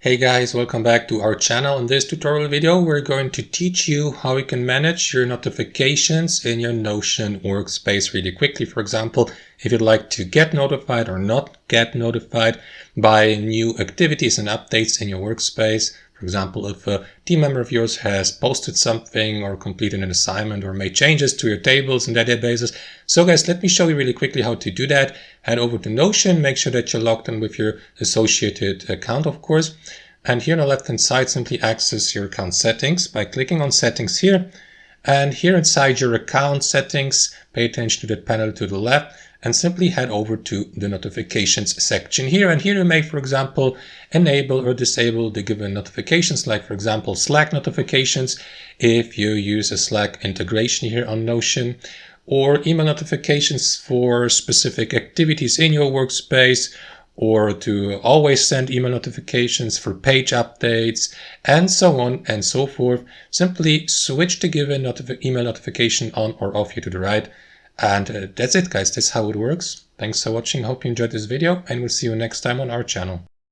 Hey guys, welcome back to our channel. In this tutorial video, we're going to teach you how you can manage your notifications in your Notion workspace really quickly. For example, if you'd like to get notified or not get notified by new activities and updates in your workspace. For example, if a team member of yours has posted something or completed an assignment or made changes to your tables and databases. So guys, let me show you really quickly how to do that. Head over to Notion, make sure that you're logged in with your associated account, of course. And here on the left hand side, simply access your account settings by clicking on settings here. And here inside your account settings, pay attention to the panel to the left and simply head over to the notifications section here. And here you may, for example, enable or disable the given notifications, like for example, Slack notifications, if you use a Slack integration here on Notion, or email notifications for specific activities in your workspace, or to always send email notifications for page updates, and so on and so forth. Simply switch the given email notification on or off here to the right. And that's it, guys. That's how it works. Thanks for watching. Hope you enjoyed this video, and we'll see you next time on our channel.